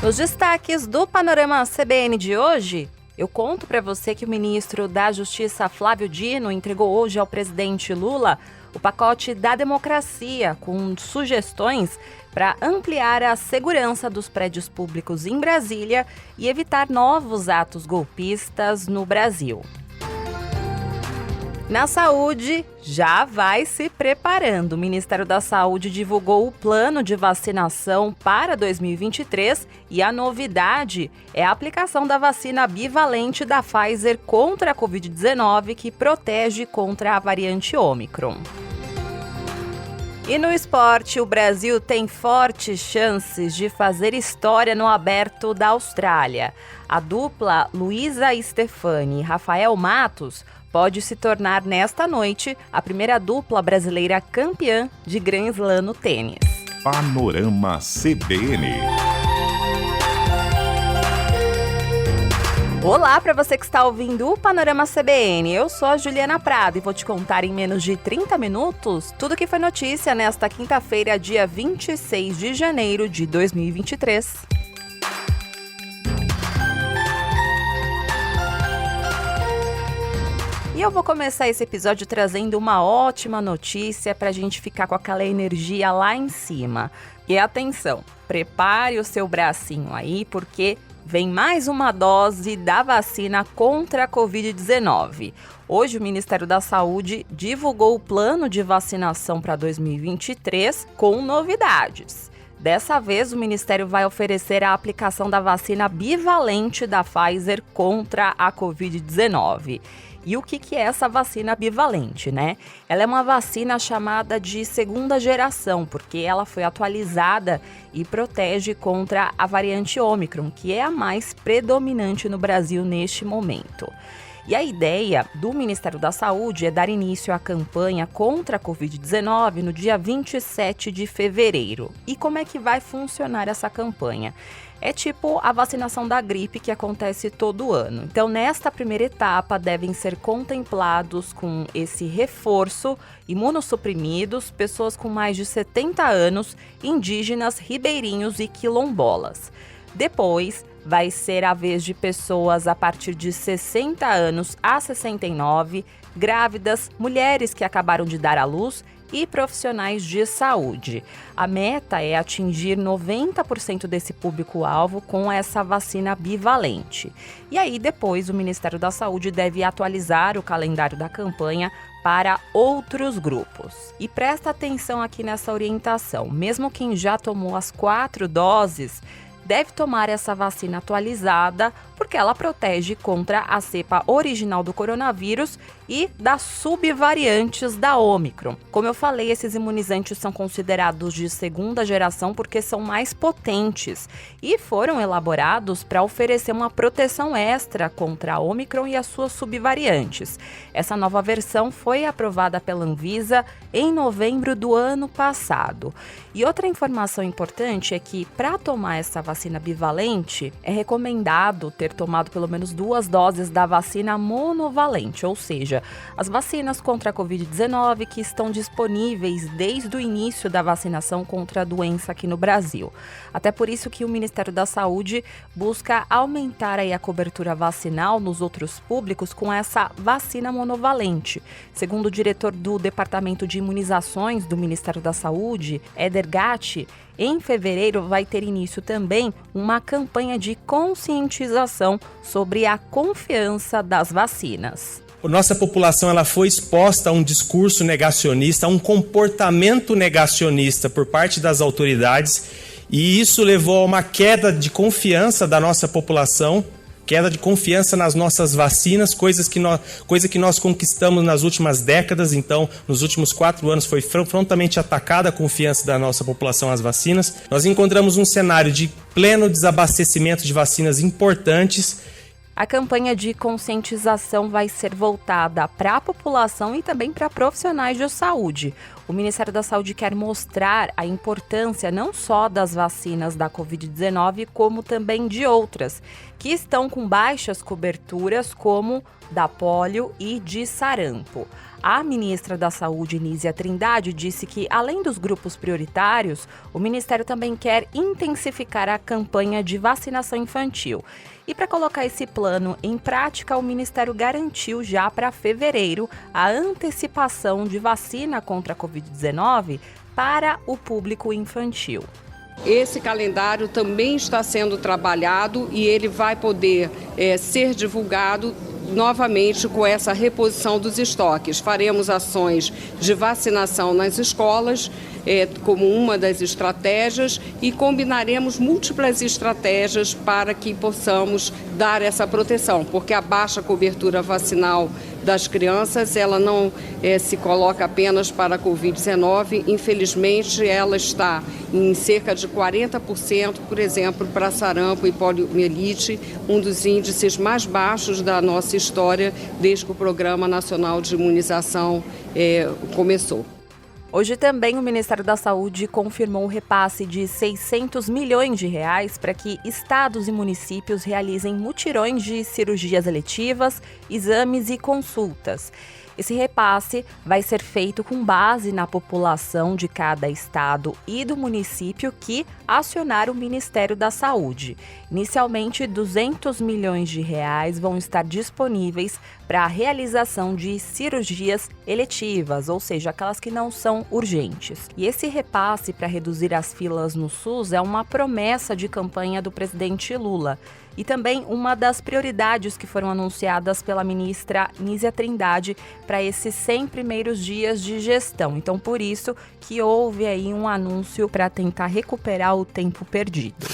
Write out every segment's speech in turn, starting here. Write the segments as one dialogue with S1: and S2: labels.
S1: Nos destaques do Panorama CBN de hoje, eu conto para você que o ministro da Justiça, Flávio Dino, entregou hoje ao presidente Lula o pacote da democracia, com sugestões para ampliar a segurança dos prédios públicos em Brasília e evitar novos atos golpistas no Brasil. Na saúde, já vai se preparando. O Ministério da Saúde divulgou o plano de vacinação para 2023 e a novidade é a aplicação da vacina bivalente da Pfizer contra a Covid-19, que protege contra a variante Ômicron. E no esporte, o Brasil tem fortes chances de fazer história no Aberto da Austrália. A dupla Luísa Stefani e Rafael Matos pode se tornar nesta noite a primeira dupla brasileira campeã de Grand Slam no tênis.
S2: Panorama CBN.
S1: Olá para você que está ouvindo o Panorama CBN. Eu sou a Juliana Prado e vou te contar em menos de 30 minutos tudo que foi notícia nesta quinta-feira, dia 26 de janeiro de 2023. E eu vou começar esse episódio trazendo uma ótima notícia para a gente ficar com aquela energia lá em cima. E atenção, prepare o seu bracinho aí, porque vem mais uma dose da vacina contra a Covid-19. Hoje o Ministério da Saúde divulgou o plano de vacinação para 2023 com novidades. Dessa vez, o Ministério vai oferecer a aplicação da vacina bivalente da Pfizer contra a Covid-19. E o que é essa vacina bivalente, né? Ela é uma vacina chamada de segunda geração, porque ela foi atualizada e protege contra a variante Ômicron, que é a mais predominante no Brasil neste momento. E a ideia do Ministério da Saúde é dar início à campanha contra a Covid-19 no dia 27 de fevereiro. E como é que vai funcionar essa campanha? É tipo a vacinação da gripe que acontece todo ano. Então, nesta primeira etapa, devem ser contemplados com esse reforço imunossuprimidos, pessoas com mais de 70 anos, indígenas, ribeirinhos e quilombolas. Depois, vai ser a vez de pessoas a partir de 60 anos a 69, grávidas, mulheres que acabaram de dar à luz e profissionais de saúde. A meta é atingir 90% desse público-alvo com essa vacina bivalente. E aí, depois, o Ministério da Saúde deve atualizar o calendário da campanha para outros grupos. E presta atenção aqui nessa orientação. Mesmo quem já tomou as 4 doses, deve tomar essa vacina atualizada, porque ela protege contra a cepa original do coronavírus e das subvariantes da Ômicron. Como eu falei, esses imunizantes são considerados de segunda geração porque são mais potentes e foram elaborados para oferecer uma proteção extra contra a Ômicron e as suas subvariantes. Essa nova versão foi aprovada pela Anvisa em novembro do ano passado. E outra informação importante é que, para tomar essa vacina bivalente, é recomendado ter tomado pelo menos 2 doses da vacina monovalente, ou seja, as vacinas contra a Covid-19 que estão disponíveis desde o início da vacinação contra a doença aqui no Brasil. Até por isso que o Ministério da Saúde busca aumentar aí a cobertura vacinal nos outros públicos com essa vacina monovalente. Segundo o diretor do Departamento de Imunizações do Ministério da Saúde, Éder Gatti, em fevereiro vai ter início também uma campanha de conscientização sobre a confiança das vacinas.
S3: Nossa população ela foi exposta a um discurso negacionista, a um comportamento negacionista por parte das autoridades, e isso levou a uma queda de confiança da nossa população, queda de confiança nas nossas vacinas, coisa que nós conquistamos nas últimas décadas. Então, nos últimos 4 anos foi frontalmente atacada a confiança da nossa população às vacinas. Nós encontramos um cenário de pleno desabastecimento de vacinas importantes.
S1: A campanha de conscientização vai ser voltada para a população e também para profissionais de saúde. O Ministério da Saúde quer mostrar a importância não só das vacinas da Covid-19, como também de outras. que estão com baixas coberturas, como da pólio e de sarampo. A ministra da Saúde, Nízia Trindade, disse que, além dos grupos prioritários, o Ministério também quer intensificar a campanha de vacinação infantil. E para colocar esse plano em prática, o Ministério garantiu já para fevereiro a antecipação de vacina contra a Covid-19 para o público infantil.
S4: Esse calendário também está sendo trabalhado e ele vai poder ser divulgado novamente com essa reposição dos estoques. Faremos ações de vacinação nas escolas como uma das estratégias e combinaremos múltiplas estratégias para que possamos dar essa proteção, porque a baixa cobertura vacinal das crianças, ela não se coloca apenas para a Covid-19, infelizmente ela está em cerca de 40%, por exemplo, para sarampo e poliomielite, um dos índices mais baixos da nossa história desde que o Programa Nacional de Imunização começou.
S1: Hoje também o Ministério da Saúde confirmou o repasse de 600 milhões de reais para que estados e municípios realizem mutirões de cirurgias eletivas, exames e consultas. Esse repasse vai ser feito com base na população de cada estado e do município que acionar o Ministério da Saúde. Inicialmente, 200 milhões de reais vão estar disponíveis para a realização de cirurgias eletivas, ou seja, aquelas que não são urgentes. E esse repasse para reduzir as filas no SUS é uma promessa de campanha do presidente Lula. E também uma das prioridades que foram anunciadas pela ministra Nízia Trindade para esses 100 primeiros dias de gestão. Então, por isso que houve aí um anúncio para tentar recuperar o tempo perdido.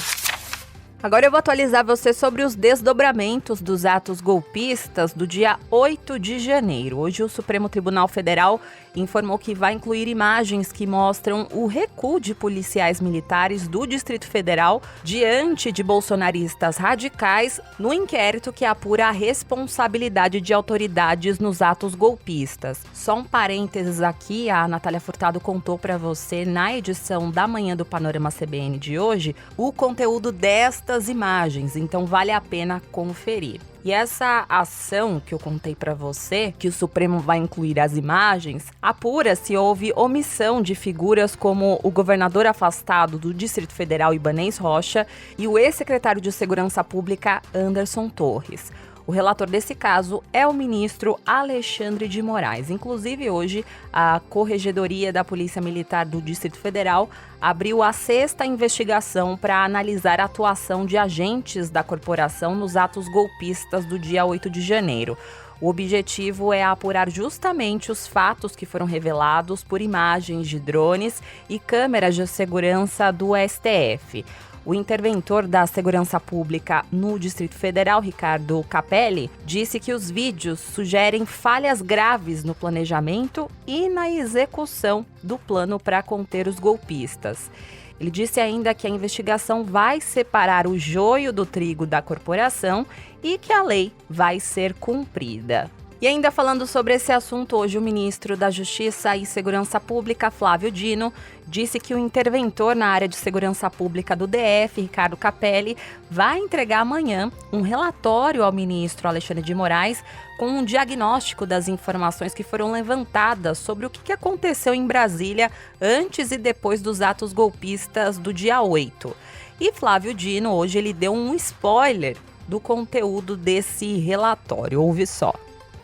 S1: Agora eu vou atualizar você sobre os desdobramentos dos atos golpistas do dia 8 de janeiro. Hoje o Supremo Tribunal Federal informou que vai incluir imagens que mostram o recuo de policiais militares do Distrito Federal diante de bolsonaristas radicais no inquérito que apura a responsabilidade de autoridades nos atos golpistas. Só um parênteses aqui, a Natália Furtado contou para você na edição da Manhã do Panorama CBN de hoje o conteúdo desta imagens, então vale a pena conferir. E essa ação que eu contei para você, que o Supremo vai incluir as imagens, apura se houve omissão de figuras como o governador afastado do Distrito Federal, Ibanez Rocha, e o ex-secretário de Segurança Pública, Anderson Torres. O relator desse caso é o ministro Alexandre de Moraes. Inclusive, hoje, a Corregedoria da Polícia Militar do Distrito Federal abriu a 6ª investigação para analisar a atuação de agentes da corporação nos atos golpistas do dia 8 de janeiro. O objetivo é apurar justamente os fatos que foram revelados por imagens de drones e câmeras de segurança do STF. O interventor da Segurança Pública no Distrito Federal, Ricardo Capelli, disse que os vídeos sugerem falhas graves no planejamento e na execução do plano para conter os golpistas. Ele disse ainda que a investigação vai separar o joio do trigo da corporação e que a lei vai ser cumprida. E ainda falando sobre esse assunto, hoje o ministro da Justiça e Segurança Pública, Flávio Dino, disse que o interventor na área de segurança pública do DF, Ricardo Capelli, vai entregar amanhã um relatório ao ministro Alexandre de Moraes com um diagnóstico das informações que foram levantadas sobre o que aconteceu em Brasília antes e depois dos atos golpistas do dia 8. E Flávio Dino, hoje, ele deu um spoiler do conteúdo desse relatório. Ouve só.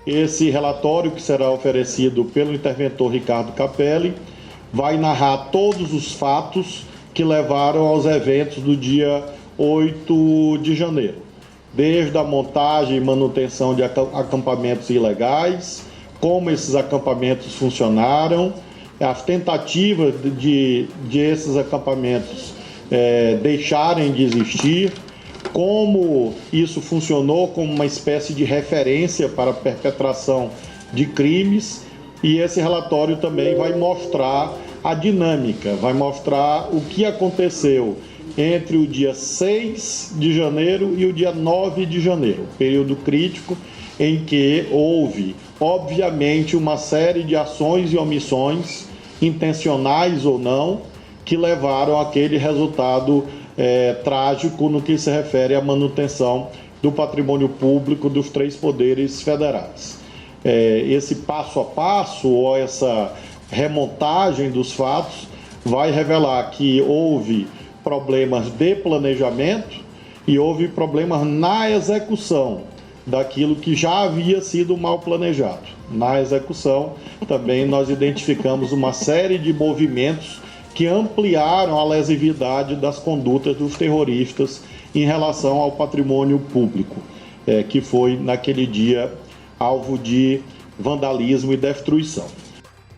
S5: Esse relatório, que será oferecido pelo interventor Ricardo Capelli, vai narrar todos os fatos que levaram aos eventos do dia 8 de janeiro. Desde a montagem e manutenção de acampamentos ilegais, como esses acampamentos funcionaram, as tentativas de esses acampamentos deixarem de existir, como isso funcionou como uma espécie de referência para a perpetração de crimes, e esse relatório também vai mostrar a dinâmica, vai mostrar o que aconteceu entre o dia 6 de janeiro e o dia 9 de janeiro, período crítico em que houve, obviamente, uma série de ações e omissões, intencionais ou não, que levaram àquele resultado trágico no que se refere à manutenção do patrimônio público dos 3 poderes federais. Esse passo a passo, ou essa remontagem dos fatos, vai revelar que houve problemas de planejamento e houve problemas na execução daquilo que já havia sido mal planejado. Na execução, também nós identificamos uma série de movimentos que ampliaram a lesividade das condutas dos terroristas em relação ao patrimônio público, que foi, naquele dia, alvo de vandalismo e destruição.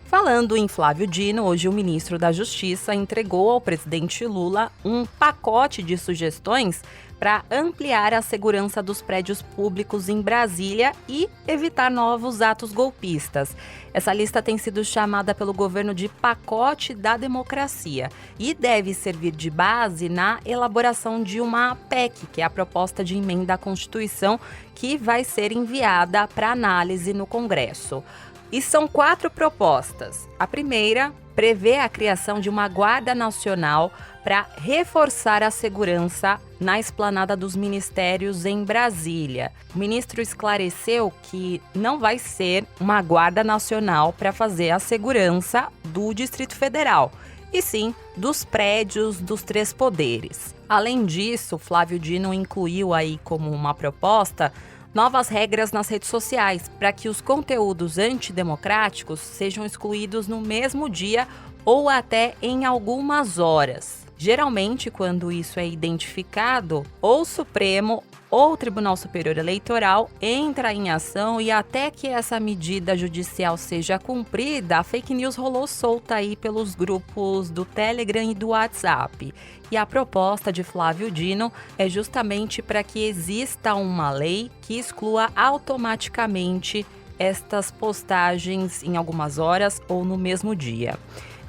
S1: Falando em Flávio Dino, hoje o ministro da Justiça entregou ao presidente Lula um pacote de sugestões para ampliar a segurança dos prédios públicos em Brasília e evitar novos atos golpistas. Essa lista tem sido chamada pelo governo de Pacote da Democracia e deve servir de base na elaboração de uma PEC, que é a proposta de emenda à Constituição, que vai ser enviada para análise no Congresso. E são 4 propostas. A primeira prevê a criação de uma Guarda Nacional para reforçar a segurança na esplanada dos ministérios em Brasília. O ministro esclareceu que não vai ser uma Guarda Nacional para fazer a segurança do Distrito Federal, e sim dos prédios dos 3 poderes. Além disso, Flávio Dino incluiu aí como uma proposta novas regras nas redes sociais para que os conteúdos antidemocráticos sejam excluídos no mesmo dia ou até em algumas horas. Geralmente, quando isso é identificado, ou o Supremo ou o Tribunal Superior Eleitoral entra em ação e até que essa medida judicial seja cumprida, a fake news rolou solta aí pelos grupos do Telegram e do WhatsApp. E a proposta de Flávio Dino é justamente para que exista uma lei que exclua automaticamente estas postagens em algumas horas ou no mesmo dia.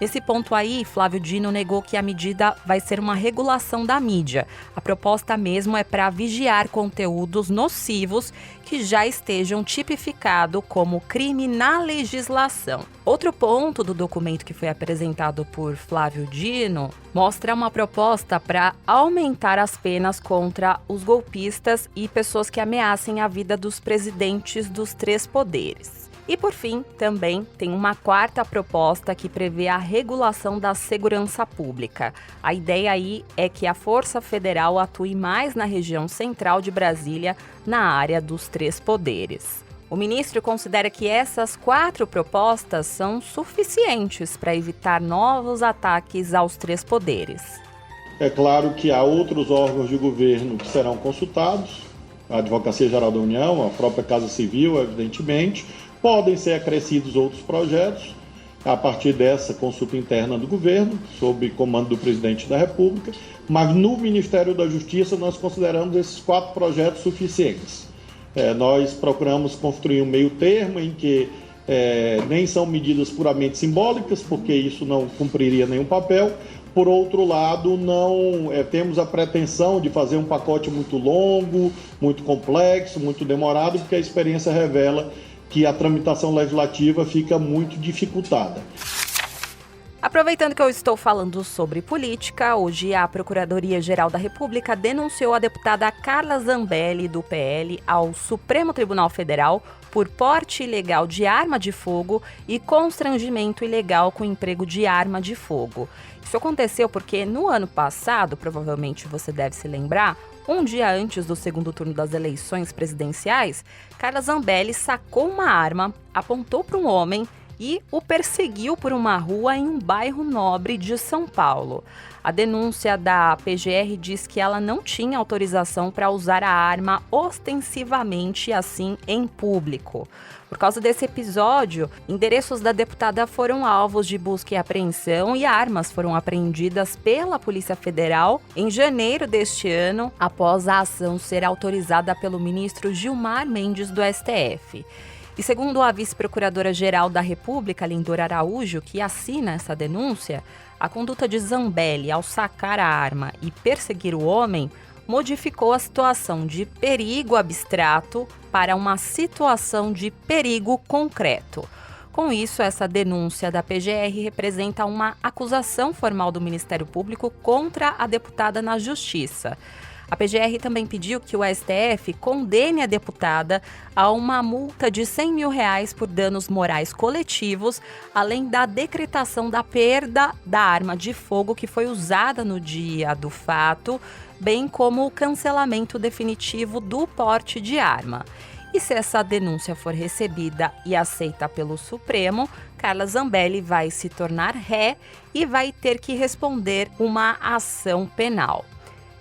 S1: Nesse ponto aí, Flávio Dino negou que a medida vai ser uma regulação da mídia. A proposta mesmo é para vigiar conteúdos nocivos que já estejam tipificados como crime na legislação. Outro ponto do documento que foi apresentado por Flávio Dino mostra uma proposta para aumentar as penas contra os golpistas e pessoas que ameacem a vida dos presidentes dos 3 poderes. E, por fim, também tem uma 4ª proposta que prevê a regulação da segurança pública. A ideia aí é que a Força Federal atue mais na região central de Brasília, na área dos 3 poderes. O ministro considera que essas 4 propostas são suficientes para evitar novos ataques aos 3 poderes.
S5: É claro que há outros órgãos de governo que serão consultados, a Advocacia Geral da União, a própria Casa Civil, evidentemente. Podem ser acrescidos outros projetos a partir dessa consulta interna do governo, sob comando do presidente da República, mas no Ministério da Justiça nós consideramos esses 4 projetos suficientes. Nós procuramos construir um meio termo em que nem são medidas puramente simbólicas, porque isso não cumpriria nenhum papel. Por outro lado, não temos a pretensão de fazer um pacote muito longo, muito complexo, muito demorado, porque a experiência revela que a tramitação legislativa fica muito dificultada.
S1: Aproveitando que eu estou falando sobre política, hoje a Procuradoria-Geral da República denunciou a deputada Carla Zambelli, do PL, ao Supremo Tribunal Federal por porte ilegal de arma de fogo e constrangimento ilegal com emprego de arma de fogo. Isso aconteceu porque no ano passado, provavelmente você deve se lembrar, um dia antes do segundo turno das eleições presidenciais, Carla Zambelli sacou uma arma, apontou para um homem e o perseguiu por uma rua em um bairro nobre de São Paulo. A denúncia da PGR diz que ela não tinha autorização para usar a arma ostensivamente assim em público. Por causa desse episódio, endereços da deputada foram alvos de busca e apreensão e armas foram apreendidas pela Polícia Federal em janeiro deste ano, após a ação ser autorizada pelo ministro Gilmar Mendes do STF. E segundo a vice-procuradora-geral da República, Lindor Araújo, que assina essa denúncia, a conduta de Zambelli ao sacar a arma e perseguir o homem modificou a situação de perigo abstrato para uma situação de perigo concreto. Com isso, essa denúncia da PGR representa uma acusação formal do Ministério Público contra a deputada na Justiça. A PGR também pediu que o STF condene a deputada a uma multa de R$100 mil por danos morais coletivos, além da decretação da perda da arma de fogo que foi usada no dia do fato, bem como o cancelamento definitivo do porte de arma. E se essa denúncia for recebida e aceita pelo Supremo, Carla Zambelli vai se tornar ré e vai ter que responder uma ação penal.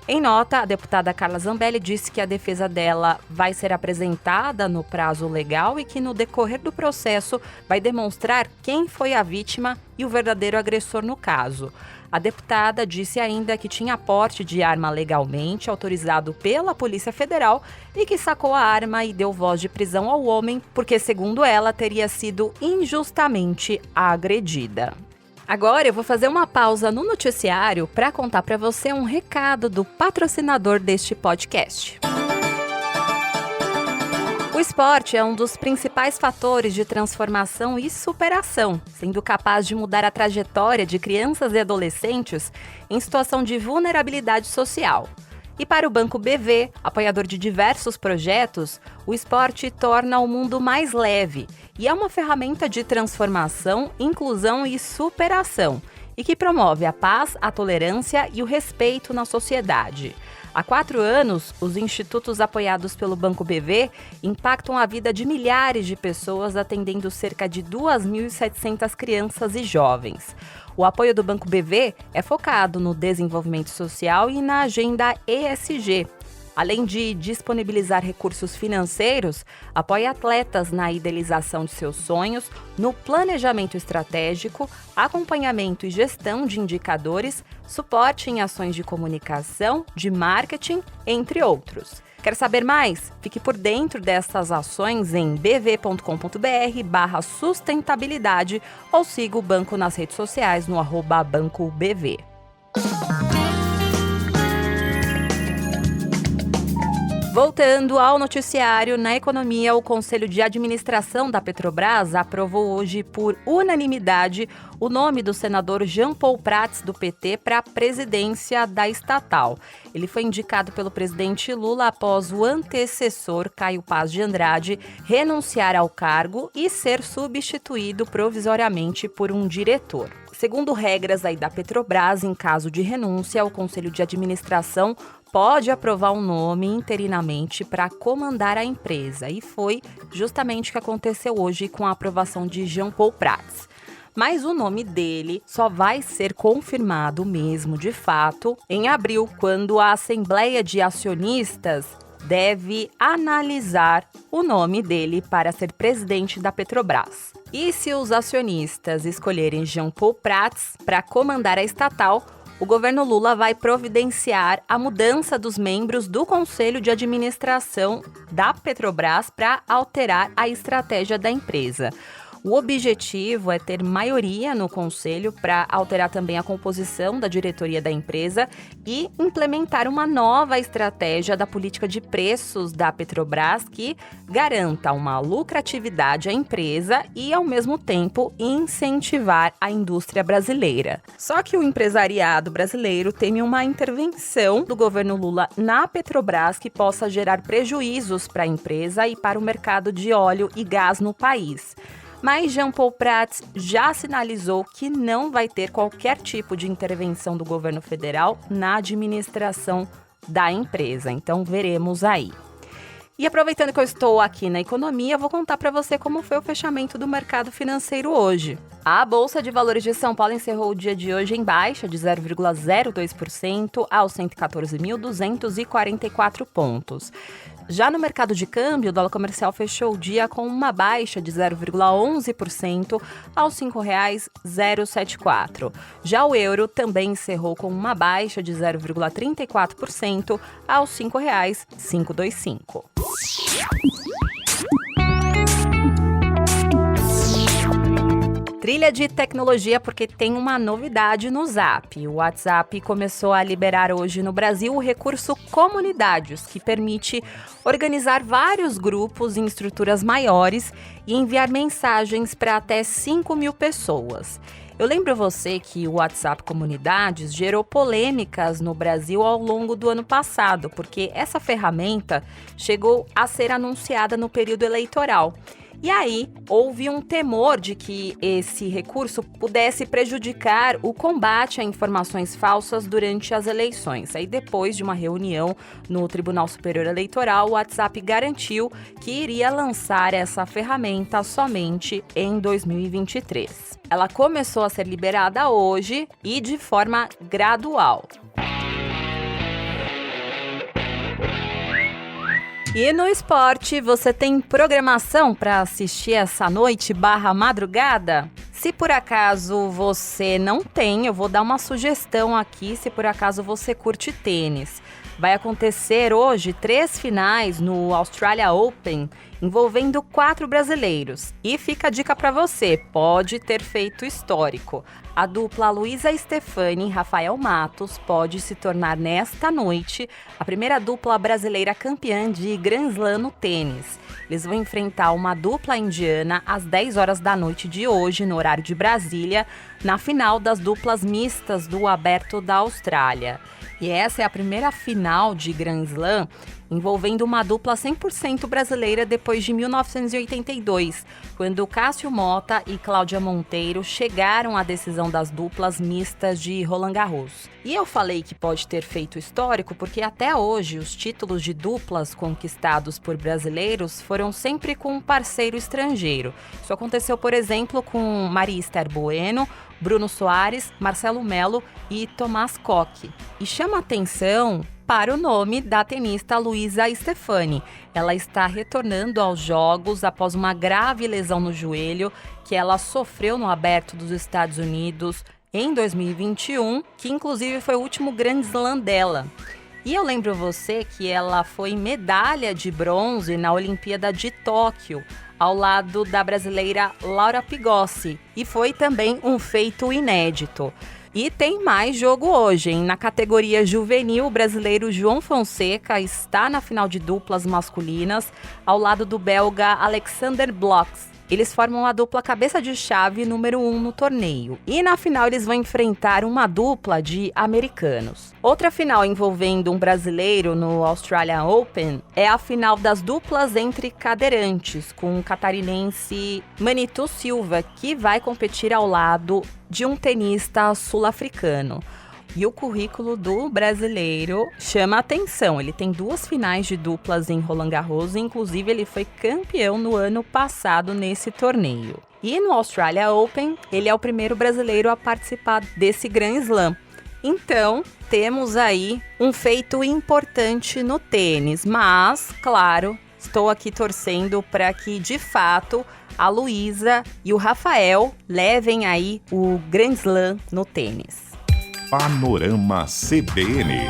S1: Em nota, a deputada Carla Zambelli disse que a defesa dela vai ser apresentada no prazo legal e que no decorrer do processo vai demonstrar quem foi a vítima e o verdadeiro agressor no caso. A deputada disse ainda que tinha porte de arma legalmente autorizado pela Polícia Federal e que sacou a arma e deu voz de prisão ao homem porque, segundo ela, teria sido injustamente agredida. Agora eu vou fazer uma pausa no noticiário para contar para você um recado do patrocinador deste podcast. O esporte é um dos principais fatores de transformação e superação, sendo capaz de mudar a trajetória de crianças e adolescentes em situação de vulnerabilidade social. E para o Banco BV, apoiador de diversos projetos, o esporte torna o mundo mais leve e é uma ferramenta de transformação, inclusão e superação, e que promove a paz, a tolerância e o respeito na sociedade. Há 4 anos, os institutos apoiados pelo Banco BV impactam a vida de milhares de pessoas, atendendo cerca de 2.700 crianças e jovens. O apoio do Banco BV é focado no desenvolvimento social e na agenda ESG. Além de disponibilizar recursos financeiros, apoia atletas na idealização de seus sonhos, no planejamento estratégico, acompanhamento e gestão de indicadores, suporte em ações de comunicação, de marketing, entre outros. Quer saber mais? Fique por dentro dessas ações em bv.com.br/sustentabilidade ou siga o banco nas redes sociais no @BancoBV. Voltando ao noticiário, na economia, o Conselho de Administração da Petrobras aprovou hoje por unanimidade o nome do senador Jean Paul Prats, do PT, para a presidência da estatal. Ele foi indicado pelo presidente Lula após o antecessor, Caio Paz de Andrade, renunciar ao cargo e ser substituído provisoriamente por um diretor. Segundo regras aí da Petrobras, em caso de renúncia, o Conselho de Administração pode aprovar um nome interinamente para comandar a empresa. E foi justamente o que aconteceu hoje com a aprovação de Jean Paul Prats. Mas o nome dele só vai ser confirmado mesmo, de fato, em abril, quando a Assembleia de Acionistas deve analisar o nome dele para ser presidente da Petrobras. E se os acionistas escolherem Jean Paul Prats para comandar a estatal, o governo Lula vai providenciar a mudança dos membros do Conselho de Administração da Petrobras para alterar a estratégia da empresa. O objetivo é ter maioria no conselho para alterar também a composição da diretoria da empresa e implementar uma nova estratégia da política de preços da Petrobras que garanta uma lucratividade à empresa e, ao mesmo tempo, incentivar a indústria brasileira. Só que o empresariado brasileiro teme uma intervenção do governo Lula na Petrobras que possa gerar prejuízos para a empresa e para o mercado de óleo e gás no país. Mas Jean Paul Prats já sinalizou que não vai ter qualquer tipo de intervenção do governo federal na administração da empresa. Então, veremos aí. E aproveitando que eu estou aqui na economia, vou contar para você como foi o fechamento do mercado financeiro hoje. A Bolsa de Valores de São Paulo encerrou o dia de hoje em baixa de 0,02% aos 114.244 pontos. Já no mercado de câmbio, o dólar comercial fechou o dia com uma baixa de 0,11% aos R$ 5,074. Já o euro também encerrou com uma baixa de 0,34% aos R$ 5,525. Trilha de tecnologia, porque tem uma novidade no Zap. O WhatsApp começou a liberar hoje no Brasil o recurso Comunidades, que permite organizar vários grupos em estruturas maiores e enviar mensagens para até 5.000 pessoas. Eu lembro você que o WhatsApp Comunidades gerou polêmicas no Brasil ao longo do ano passado, porque essa ferramenta chegou a ser anunciada no período eleitoral. E aí, houve um temor de que esse recurso pudesse prejudicar o combate a informações falsas durante as eleições. Aí, depois de uma reunião no Tribunal Superior Eleitoral, o WhatsApp garantiu que iria lançar essa ferramenta somente em 2023. Ela começou a ser liberada hoje e de forma gradual. E no esporte, você tem programação para assistir essa noite/madrugada? Se por acaso você não tem, eu vou dar uma sugestão aqui, se por acaso você curte tênis. Vai acontecer hoje 3 finais no Australia Open, envolvendo 4 brasileiros. E fica a dica para você, pode ter feito histórico. A dupla Luísa Stefani e Rafael Matos pode se tornar nesta noite a primeira dupla brasileira campeã de Grand Slam no tênis. Eles vão enfrentar uma dupla indiana às 10 horas da noite de hoje, no horário de Brasília, na final das duplas mistas do Aberto da Austrália. E essa é a primeira final de Grand Slam envolvendo uma dupla 100% brasileira depois de 1982, quando Cássio Mota e Cláudia Monteiro chegaram à decisão das duplas mistas de Roland Garros. E eu falei que pode ter feito histórico porque até hoje os títulos de duplas conquistados por brasileiros foram sempre com um parceiro estrangeiro. Isso aconteceu, por exemplo, com Maria Esther Bueno, Bruno Soares, Marcelo Melo e Tomás Koch. E chama atenção para o nome da tenista Luísa Stefani. Ela está retornando aos jogos após uma grave lesão no joelho que ela sofreu no Aberto dos Estados Unidos em 2021, que inclusive foi o último Grand Slam dela. E eu lembro você que ela foi medalha de bronze na Olimpíada de Tóquio, ao lado da brasileira Laura Pigossi, e foi também um feito inédito. E tem mais jogo hoje, hein? Na categoria juvenil, o brasileiro João Fonseca está na final de duplas masculinas, ao lado do belga Alexander Blocks. Eles formam a dupla cabeça de chave número 1 no torneio. E na final eles vão enfrentar uma dupla de americanos. Outra final envolvendo um brasileiro no Australia Open é a final das duplas entre cadeirantes, com o catarinense Manitou Silva, que vai competir ao lado de um tenista sul-africano. E o currículo do brasileiro chama a atenção. Ele tem 2 finais de duplas em Roland Garros, inclusive ele foi campeão no ano passado nesse torneio. E no Australia Open, ele é o primeiro brasileiro a participar desse Grand Slam. Então, temos aí um feito importante no tênis, mas, claro, estou aqui torcendo para que, de fato, a Luísa e o Rafael levem aí o Grand Slam no tênis.
S2: Panorama CBN.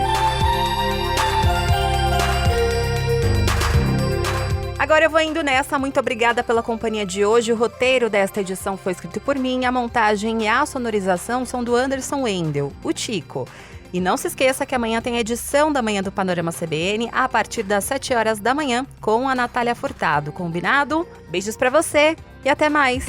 S1: Agora eu vou indo nessa, muito obrigada pela companhia de hoje. O roteiro desta edição foi escrito por mim, a montagem e a sonorização são do Anderson Wendel, o Tico. E não se esqueça que amanhã tem a edição da manhã do Panorama CBN a partir das 7 horas da manhã com a Natália Furtado, combinado? Beijos pra você e até mais!